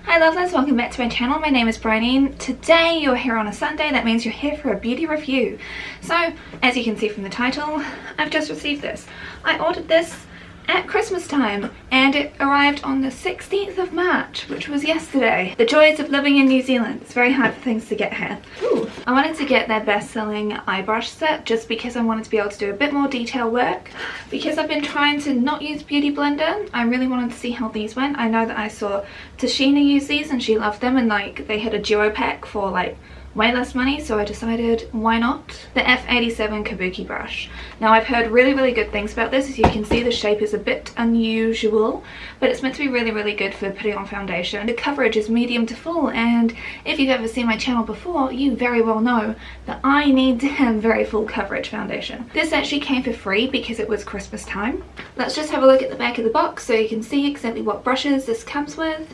Hi lovelies, welcome back to my channel. My name is Bryony. Today you're here on a Sunday, that means you're here for a beauty review. So, as you can see from the title, I've just received this. I ordered this at Christmas time and it arrived on the 16th of March, which was yesterday. The joys of living in New Zealand. It's very hard for things to get here. Ooh. I wanted to get their best-selling eye brush set just because I wanted to be able to do a bit more detail work. Because I've been trying to not use Beauty Blender, I really wanted to see how these went. I know that I saw Tashina use these and she loved them, and like they had a duo pack for like way less money, so I decided why not. The F87 kabuki brush. Now I've heard really good things about this. As you can see, the shape is a bit unusual, but it's meant to be really good for putting on foundation. The coverage is medium to full, and if you've ever seen my channel before, you very well know that I need to have very full coverage foundation. This actually came for free because it was Christmas time. Let's just have a look at the back of the box so you can see exactly what brushes this comes with.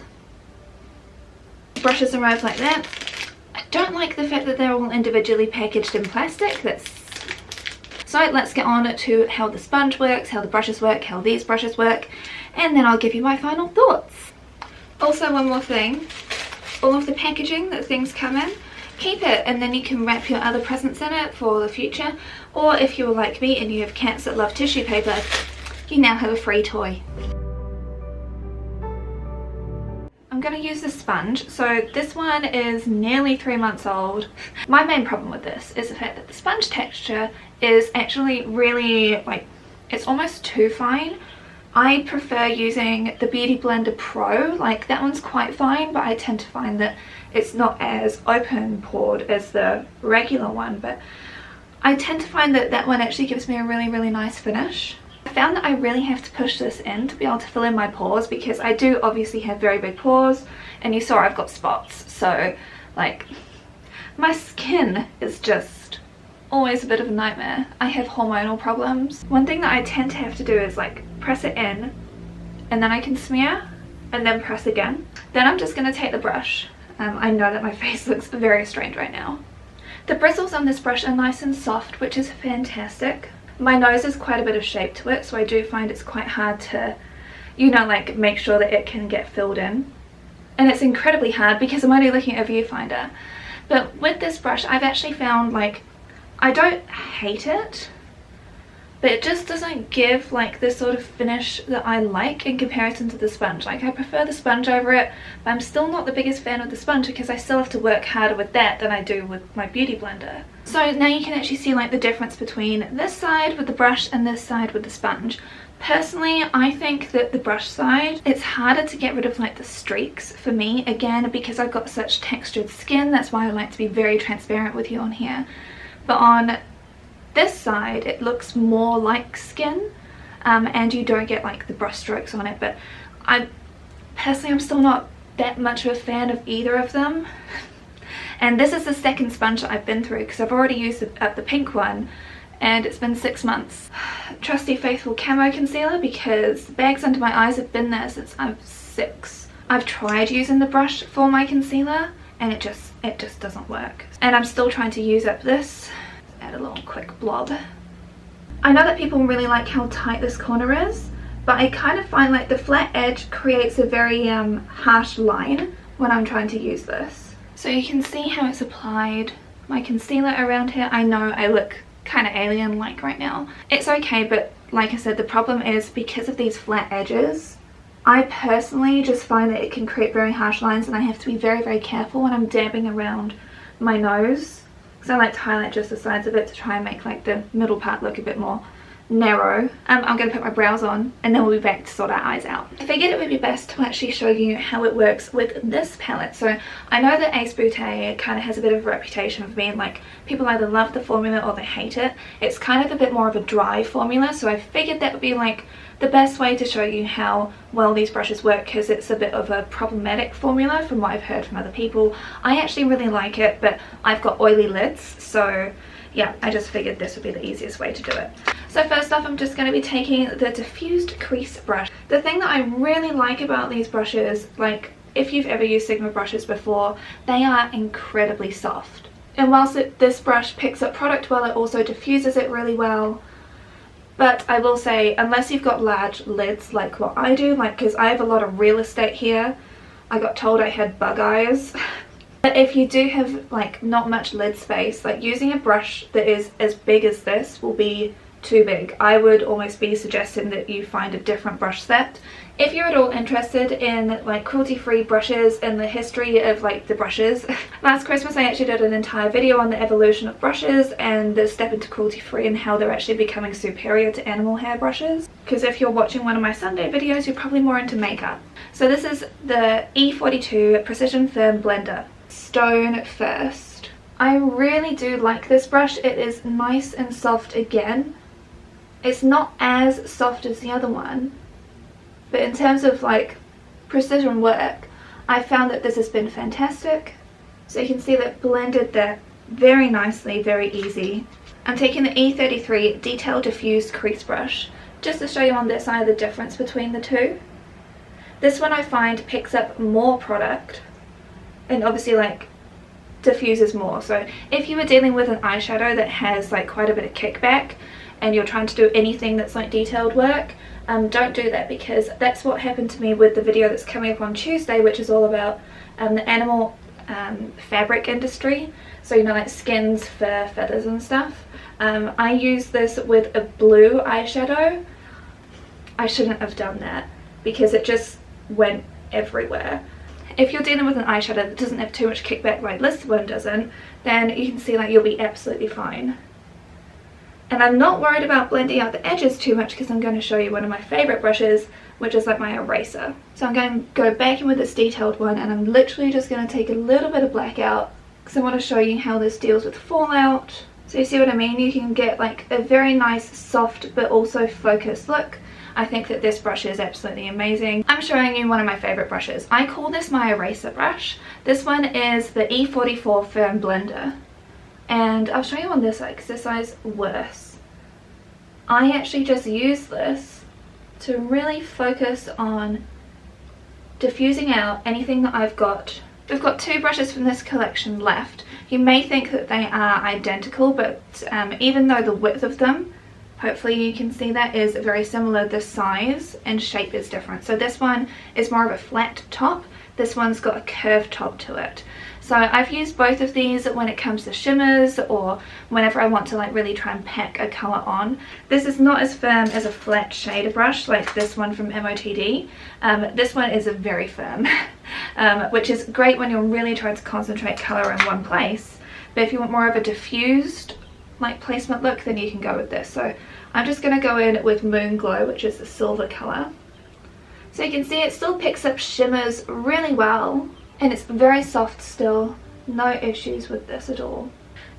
Brushes arrive like that. I don't like the fact that they're all individually packaged in plastic. So let's get on to how the sponge works, how the brushes work, how these brushes work, and then I'll give you my final thoughts. Also, one more thing, all of the packaging that things come in, keep it and then you can wrap your other presents in it for the future, or if you're like me and you have cats that love tissue paper, you now have a free toy. I'm going to use this sponge. So this one is nearly 3 months old. My main problem with this is the fact that the sponge texture is actually really, like, it's almost too fine. I prefer using the Beauty Blender Pro. Like, that one's quite fine, but I tend to find that it's not as open pored as the regular one, but I tend to find that that one actually gives me a really nice finish. I found that I really have to push this in to be able to fill in my pores, because I do obviously have very big pores, and you saw I've got spots, so like my skin is just always a bit of a nightmare. I have hormonal problems. One thing that I tend to have to do is like press it in and then I can smear and then press again. Then I'm just going to take the brush. I know that my face looks very strange right now. The bristles on this brush are nice and soft, which is fantastic. My nose has quite a bit of shape to it, so I do find it's quite hard to, you know, like make sure that it can get filled in. And it's incredibly hard because I'm only looking at a viewfinder. But with this brush, I've actually found, like, I don't hate it, but it just doesn't give like the sort of finish that I like in comparison to the sponge. Like, I prefer the sponge over it, but I'm still not the biggest fan of the sponge because I still have to work harder with that than I do with my Beauty Blender. So now you can actually see like the difference between this side with the brush and this side with the sponge. Personally, I think that the brush side, it's harder to get rid of like the streaks for me, again because I've got such textured skin. That's why I like to be very transparent with you on here. But on this side it looks more like skin, and you don't get like the brush strokes on it. But I personally, I'm still not that much of a fan of either of them. And this is the second sponge that I've been through, because I've already used the pink one and it's been 6 months. Trusty faithful camo concealer, because bags under my eyes have been there since I was 6. I've tried using the brush for my concealer and it just doesn't work. And I'm still trying to use up this. Add a little quick blob. I know that people really like how tight this corner is, but I kind of find like the flat edge creates a very harsh line when I'm trying to use this. So you can see how it's applied my concealer around here. I know I look kind of alien-like right now. It's okay, but like I said, the problem is because of these flat edges, I personally just find that it can create very harsh lines, and I have to be very careful when I'm dabbing around my nose. So I like to highlight just the sides of it to try and make like the middle part look a bit more narrow. I'm going to put my brows on and then we'll be back to sort our eyes out. I figured it would be best to actually show you how it works with this palette. So I know that Ace Beauté kind of has a bit of a reputation of being like, people either love the formula or they hate it. It's kind of a bit more of a dry formula, so I figured that would be like the best way to show you how well these brushes work, because it's a bit of a problematic formula from what I've heard from other people. I actually really like it, but I've got oily lids, so yeah, I just figured this would be the easiest way to do it. So first off, I'm just going to be taking the diffused crease brush. The thing that I really like about these brushes, like if you've ever used Sigma brushes before, they are incredibly soft. And whilst this brush picks up product well, it also diffuses it really well. But I will say, unless you've got large lids like what I do, like because I have a lot of real estate here, I got told I had bug eyes. But if you do have like not much lid space, like using a brush that is as big as this will be too big. I would almost be suggesting that you find a different brush set. If you're at all interested in like cruelty-free brushes and the history of like the brushes, last Christmas I actually did an entire video on the evolution of brushes and the step into cruelty-free and how they're actually becoming superior to animal hair brushes. Because if you're watching one of my Sunday videos, you're probably more into makeup. So this is the E42 Precision Firm Blender. Stone first. I really do like this brush. It is nice and soft again. It's not as soft as the other one, but in terms of like precision work, I found that this has been fantastic. So you can see that blended there very nicely, very easy. I'm taking the E33 Detail Diffused Crease Brush just to show you on this side the difference between the two. This one I find picks up more product and obviously like diffuses more. So if you were dealing with an eyeshadow that has like quite a bit of kickback and you're trying to do anything that's like detailed work, don't do that, because that's what happened to me with the video that's coming up on Tuesday, which is all about the animal fabric industry. So you know, like skins, fur, feathers and stuff. I used this with a blue eyeshadow. I shouldn't have done that because it just went everywhere. If you're dealing with an eyeshadow that doesn't have too much kickback like this one doesn't, then you can see like you'll be absolutely fine. And I'm not worried about blending out the edges too much because I'm going to show you one of my favourite brushes, which is like my eraser. So I'm going to go back in with this detailed one and I'm literally just going to take a little bit of black out because I want to show you how this deals with fallout. So you see what I mean? You can get like a very nice soft but also focused look. I think that this brush is absolutely amazing. I'm showing you one of my favourite brushes. I call this my eraser brush. This one is the E44 Firm Blender. And I'll show you on this side because this side's worse. I actually just use this to really focus on diffusing out anything that I've got. We've got two brushes from this collection left. You may think that they are identical, but even though the width of them, hopefully you can see that, is very similar, the size and shape is different. So this one is more of a flat top. This one's got a curved top to it. So I've used both of these when it comes to shimmers or whenever I want to like really try and pack a colour on. This is not as firm as a flat shader brush like this one from MOTD. This one is very firm, which is great when you're really trying to concentrate colour in one place. But if you want more of a diffused like placement look, then you can go with this. So I'm just going to go in with Moon Glow, which is the silver colour. So you can see it still picks up shimmers really well. And it's very soft still, no issues with this at all.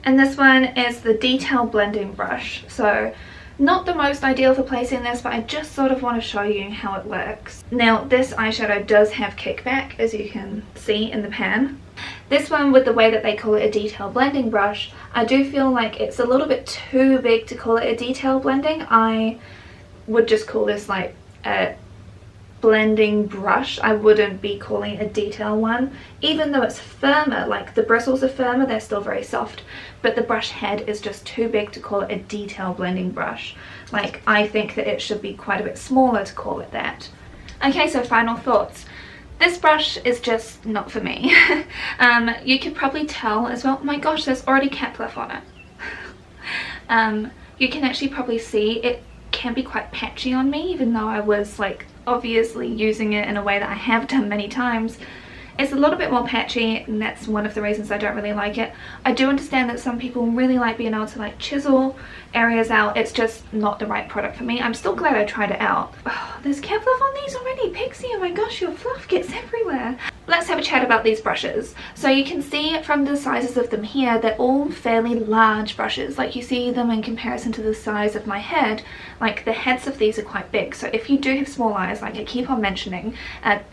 And this one is the Detail Blending Brush. So not the most ideal for placing this, but I just sort of want to show you how it works. Now this eyeshadow does have kickback, as you can see in the pan. This one, with the way that they call it a detail blending brush, I do feel like it's a little bit too big to call it a detail blending. I would just call this like a blending brush. I wouldn't be calling it a detail one, even though it's firmer, like the bristles are firmer, they're still very soft, but the brush head is just too big to call it a detail blending brush. Like, I think that it should be quite a bit smaller to call it that. Okay, so final thoughts. This brush is just not for me. You can probably tell as well. Oh my gosh, there's already cat fluff on it. You can actually probably see it can be quite patchy on me, even though I was like obviously using it in a way that I have done many times. It's a little bit more patchy, and that's one of the reasons I don't really like it. I do understand that some people really like being able to like chisel areas out. It's just not the right product for me. I'm still glad I tried it out. Oh, there's cat fluff on these already, Pixie. Oh my gosh, your fluff gets everywhere. Let's have a chat about these brushes. So you can see from the sizes of them here, they're all fairly large brushes. Like, you see them in comparison to the size of my head. Like, the heads of these are quite big. So if you do have small eyes, like I keep on mentioning,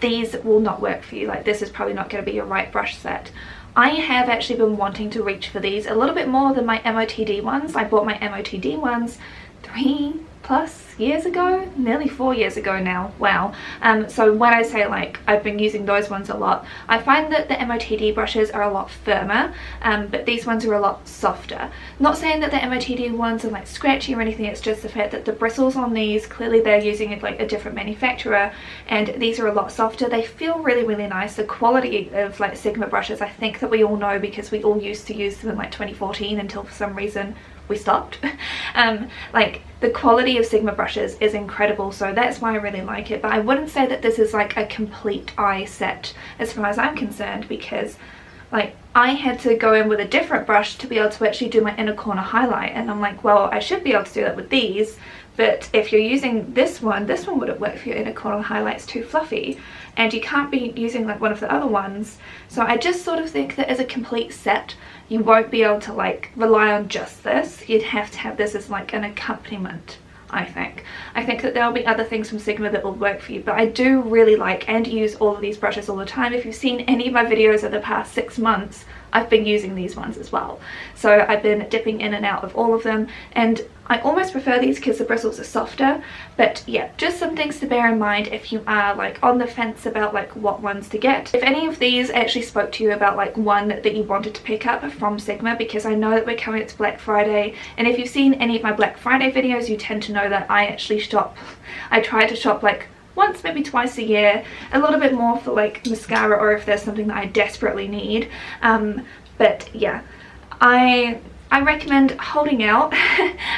these will not work for you. Like, this is probably not going to be your right brush set. I have actually been wanting to reach for these a little bit more than my MOTD ones. I bought my MOTD ones plus years ago, nearly 4 years ago now. Wow. So when I say like I've been using those ones a lot, I find that the MOTD brushes are a lot firmer, but these ones are a lot softer. Not saying that the MOTD ones are like scratchy or anything, it's just the fact that the bristles on these, clearly they're using it like a different manufacturer, and these are a lot softer. They feel really, really nice. The quality of like Sigma brushes, I think that we all know because we all used to use them in like 2014 until for some reason we stopped. Like the quality of Sigma brushes is incredible, so that's why I really like it. But I wouldn't say that this is like a complete eye set as far as I'm concerned, because like I had to go in with a different brush to be able to actually do my inner corner highlight, and I'm like, well, I should be able to do that with these, but if you're using this one wouldn't work for your inner corner highlight. It's too fluffy, and you can't be using like one of the other ones. So I just sort of think that as a complete set, you won't be able to like rely on just this. You'd have to have this as like an accompaniment, I think. I think that there'll be other things from Sigma that will work for you, but I do really like and use all of these brushes all the time. If you've seen any of my videos of the past 6 months, I've been using these ones as well. So I've been dipping in and out of all of them, and I almost prefer these because the bristles are softer. But yeah, just some things to bear in mind if you are like on the fence about like what ones to get. If any of these actually spoke to you about like one that you wanted to pick up from Sigma, because I know that we're coming up to Black Friday, and if you've seen any of my Black Friday videos, you tend to know that I actually shop. I try to shop like once, maybe twice a year, a little bit more for like mascara or if there's something that I desperately need. But yeah, I recommend holding out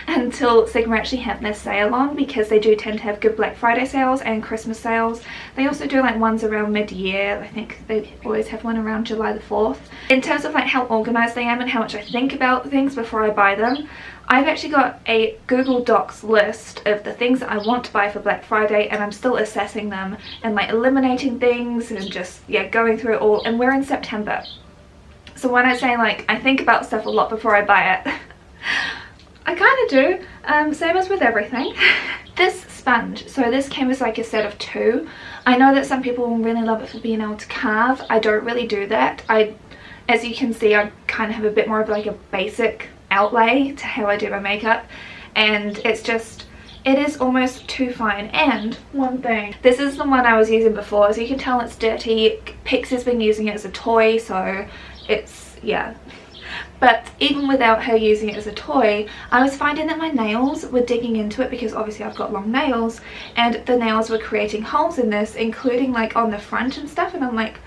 until Sigma actually have their sale on, because they do tend to have good Black Friday sales and Christmas sales. They also do like ones around mid-year. I think they always have one around July the 4th. In terms of like how organized I am and how much I think about things before I buy them, I've actually got a Google Docs list of the things that I want to buy for Black Friday, and I'm still assessing them and like eliminating things and just, yeah, going through it all. And we're in September. So when I say like I think about stuff a lot before I buy it, I kind of do, same as with everything. This sponge, so this came as like a set of 2. I know that some people will really love it for being able to carve. I don't really do that. As you can see, I kind of have a bit more of like a basic outlay to how I do my makeup, and it's just, it is almost too fine. And one thing, this is the one I was using before. As you can tell, it's dirty. Pixie's been using it as a toy, so it's, yeah. But even without her using it as a toy, I was finding that my nails were digging into it, because obviously I've got long nails, and the nails were creating holes in this, including like on the front and stuff, and I'm like,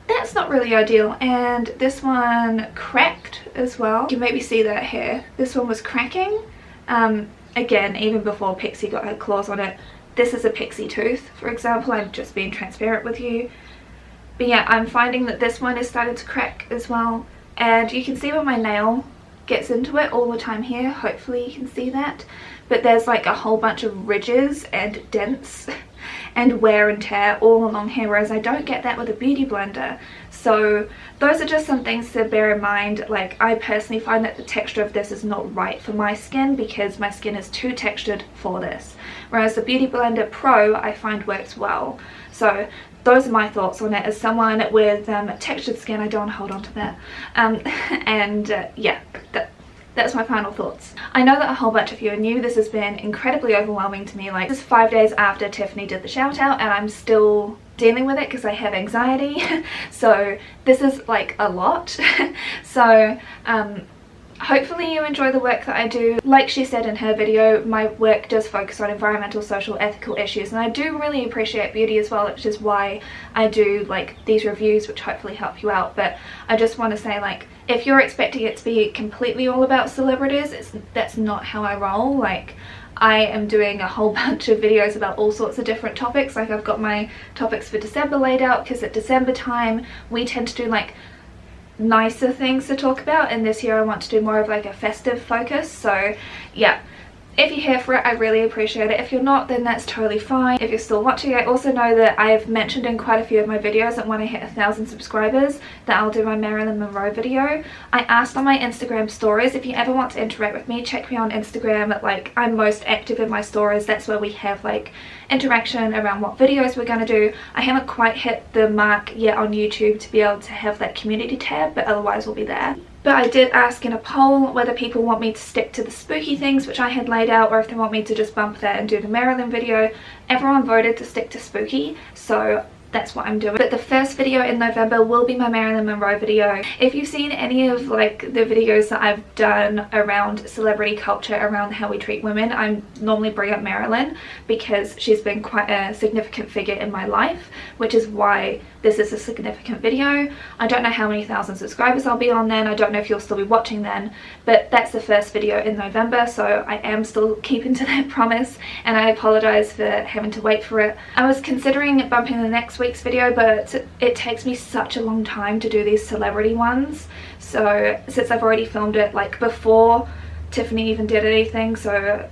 that's not really ideal. And this one cracked as well. You can maybe see that here. This one was cracking. Again, even before Pixie got her claws on it. This is a Pixie tooth, for example. I'm just being transparent with you. But yeah, I'm finding that this one is starting to crack as well. And you can see where my nail gets into it all the time here. Hopefully you can see that. But there's like a whole bunch of ridges and dents and wear and tear all along here, whereas I don't get that with a beauty blender. So those are just some things to bear in mind. Like, I personally find that the texture of this is not right for my skin, because my skin is too textured for this, whereas the Beauty Blender Pro I find works well. So those are my thoughts on it. As someone with textured skin, I don't hold on to that. Yeah, that's my final thoughts. I know that a whole bunch of you are new. This has been incredibly overwhelming to me. Like, this is 5 days after Tiffany did the shout out, and I'm still dealing with it because I have anxiety. So this is like a lot. So hopefully you enjoy the work that I do. Like she said in her video, my work does focus on environmental, social, ethical issues, and I do really appreciate beauty as well, which is why I do like these reviews, which hopefully help you out. But I just want to say, like, if you're expecting it to be completely all about celebrities, that's not how I roll. Like, I am doing a whole bunch of videos about all sorts of different topics. Like, I've got my topics for December laid out, because at December time we tend to do like nicer things to talk about, and this year I want to do more of like a festive focus. So yeah, if you're here for it, I really appreciate it. If you're not, then that's totally fine. If you're still watching, I also know that I've mentioned in quite a few of my videos that when I hit 1,000 subscribers that I'll do my Marilyn Monroe video. I asked on my Instagram stories, if you ever want to interact with me, check me on Instagram. Like, I'm most active in my stories. That's where we have like interaction around what videos we're going to do. I haven't quite hit the mark yet on YouTube to be able to have that community tab, but otherwise we'll be there. But I did ask in a poll whether people want me to stick to the spooky things which I had laid out, or if they want me to just bump that and do the Marilyn video. Everyone voted to stick to spooky, so that's what I'm doing. But the first video in November will be my Marilyn Monroe video. If you've seen any of like the videos that I've done around celebrity culture, around how we treat women, I normally bring up Marilyn because she's been quite a significant figure in my life, which is why this is a significant video. I don't know how many thousand subscribers I'll be on then, I don't know if you'll still be watching then, but that's the first video in November, so I am still keeping to that promise, and I apologise for having to wait for it. I was considering bumping the next week's video, but it takes me such a long time to do these celebrity ones, so since I've already filmed it like before Tiffany even did anything, so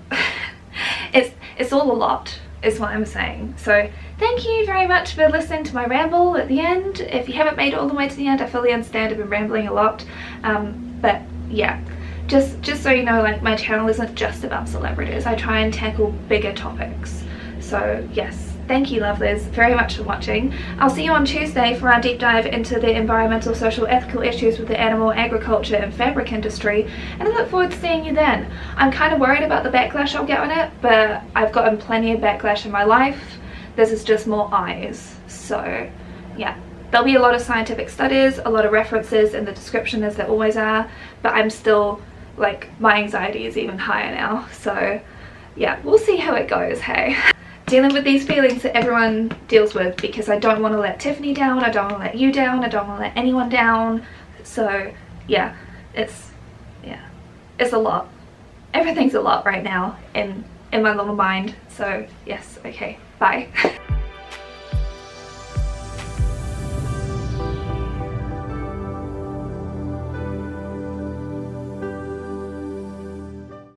it's all a lot is what I'm saying. So thank you very much for listening to my ramble at the end. If you haven't made it all the way to the end, I fully understand I've been rambling a lot, but yeah, just so you know, like, my channel isn't just about celebrities. I try and tackle bigger topics. So yes, thank you lovelies very much for watching. I'll see you on Tuesday for our deep dive into the environmental, social, ethical issues with the animal, agriculture and fabric industry, and I look forward to seeing you then. I'm kind of worried about the backlash I'll get on it, but I've gotten plenty of backlash in my life. This is just more eyes, so yeah. There'll be a lot of scientific studies, a lot of references in the description, as there always are, but I'm still, like, my anxiety is even higher now, so yeah, we'll see how it goes, hey. Dealing with these feelings that everyone deals with, because I don't want to let Tiffany down, I don't want to let you down, I don't want to let anyone down, so yeah, it's a lot. Everything's a lot right now in my little mind, so yes, okay, bye.